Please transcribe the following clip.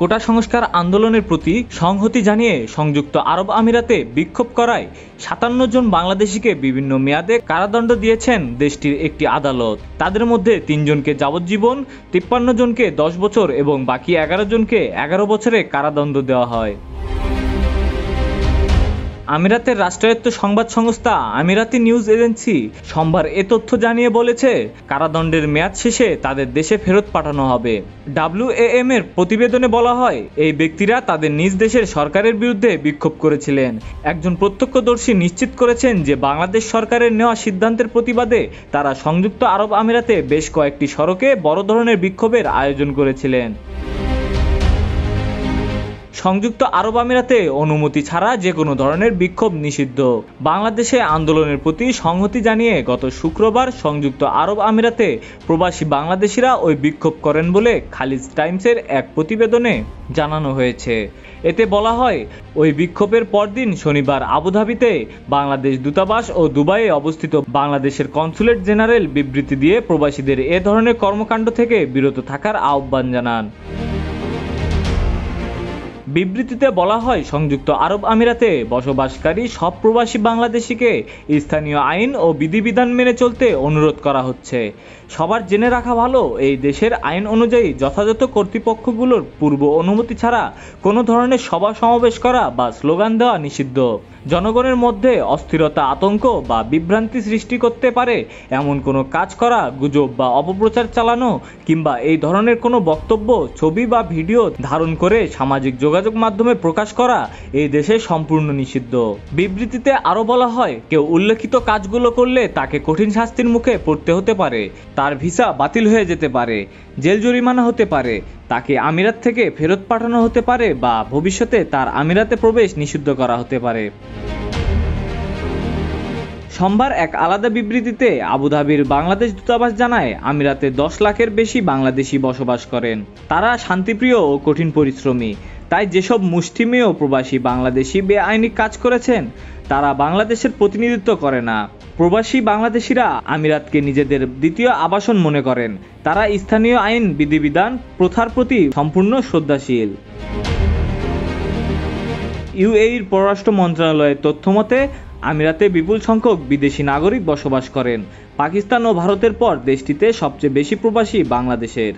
কোটা সংস্কার আন্দোলনের প্রতি সংহতি জানিয়ে সংযুক্ত আরব আমিরাতে বিক্ষোভ করায় ৫৭ জন বাংলাদেশিকে বিভিন্ন মেয়াদে কারাদণ্ড দিয়েছেন দেশটির একটি আদালত। তাদের মধ্যে ৩ জনকে যাবজ্জীবন, ৫৩ জনকে ১০ বছর এবং বাকি ১১ জনকে ১১ বছরে কারাদণ্ড দেওয়া হয়। আমিরাতের রাষ্ট্রায়ত্ত সংবাদ সংস্থা আমিরাতি নিউজ এজেন্সি সোমবার এ তথ্য জানিয়ে বলেছে, কারাদণ্ডের মেয়াদ শেষে তাদের দেশে ফেরত পাঠানো হবে। WAM এর প্রতিবেদনে বলা হয়, এই ব্যক্তিরা তাদের নিজ দেশের সরকারের বিরুদ্ধে বিক্ষোভ করেছিলেন। একজন প্রত্যক্ষদর্শী নিশ্চিত করেছেন যে বাংলাদেশ সরকারের নেওয়া সিদ্ধান্তের প্রতিবাদে তারা সংযুক্ত আরব আমিরাতে বেশ কয়েকটি সড়কে বড় ধরনের বিক্ষোভের আয়োজন করেছিলেন। সংযুক্ত আরব আমিরাতে অনুমতি ছাড়া যে কোনো ধরনের বিক্ষোভ নিষিদ্ধ। বাংলাদেশে আন্দোলনের প্রতি সংহতি জানিয়ে গত শুক্রবার সংযুক্ত আরব আমিরাতে প্রবাসী বাংলাদেশিরা ওই বিক্ষোভ করেন বলে খালিজ টাইমসের এক প্রতিবেদনে জানানো হয়েছে। এতে বলা হয়, ওই বিক্ষোভের পরদিন শনিবার আবুধাবিতে বাংলাদেশ দূতাবাস ও দুবাইয়ে অবস্থিত বাংলাদেশের কনসুলেট জেনারেল বিবৃতি দিয়ে প্রবাসীদের এ ধরনের কর্মকাণ্ড থেকে বিরত থাকার আহ্বান জানান। বিবৃতিতে বলা হয়, সংযুক্ত আরব আমিরাতে বসবাসকারী সব প্রবাসী বাংলাদেশিকে স্থানীয় আইন ও বিধিবিধান মেনে চলতে অনুরোধ করা হচ্ছে। সবার জেনে রাখা ভালো, এই দেশের আইন অনুযায়ী যথাযথ কর্তৃপক্ষগুলোর পূর্ব অনুমতি ছাড়া কোনো ধরনের সভা সমাবেশ করা বা স্লোগান দেওয়া নিষিদ্ধ। জনগণের মধ্যে অস্থিরতা, আতঙ্ক বা বিভ্রান্তি সৃষ্টি করতে পারে এমন কোনো কাজ করা, গুজব বা অপপ্রচার চালানো কিংবা এই ধরনের কোনো বক্তব্য, ছবি বা ভিডিও ধারণ করে সামাজিক যোগাযোগ মাধ্যমে প্রকাশ করা এই দেশে সম্পূর্ণ নিষিদ্ধ। বিবৃতিতে আরও বলা হয়, কেউ উল্লেখিত কাজগুলো করলে তাকে কঠিন শাস্তির মুখে পড়তে হতে পারে, তার ভিসা বাতিল হয়ে যেতে পারে, জেল জরিমানা হতে পারে, তাকে আমিরাত থেকে ফেরত পাঠানো হতে পারে বা ভবিষ্যতে তার আমিরাতে প্রবেশ নিষিদ্ধ করা হতে পারে। সোমবার এক আলাদা বিবৃতিতে আবুধাবির বাংলাদেশ দূতাবাস জানায়, আমিরাতে ১০ লাখের বেশি বাংলাদেশি বসবাস করেন। তারা শান্তিপ্রিয় ও কঠিন পরিশ্রমী। তাই যেসব মুষ্টিমেয় প্রবাসী বাংলাদেশি বেআইনি কাজ করেছেন তারা বাংলাদেশের প্রতিনিধিত্ব করে না। প্রবাসী বাংলাদেশিরা আমিরাতকে নিজেদের দ্বিতীয় আবাসন মনে করেন। তারা স্থানীয় আইন, বিধিবিধান, প্রথার প্রতি সম্পূর্ণ শ্রদ্ধাশীল। UAEর পররাষ্ট্র মন্ত্রণালয়ের তথ্যমতে আমিরাতে বিপুল সংখ্যক বিদেশি নাগরিক বসবাস করেন। পাকিস্তান ও ভারতের পর দেশটিতে সবচেয়ে বেশি প্রবাসী বাংলাদেশের।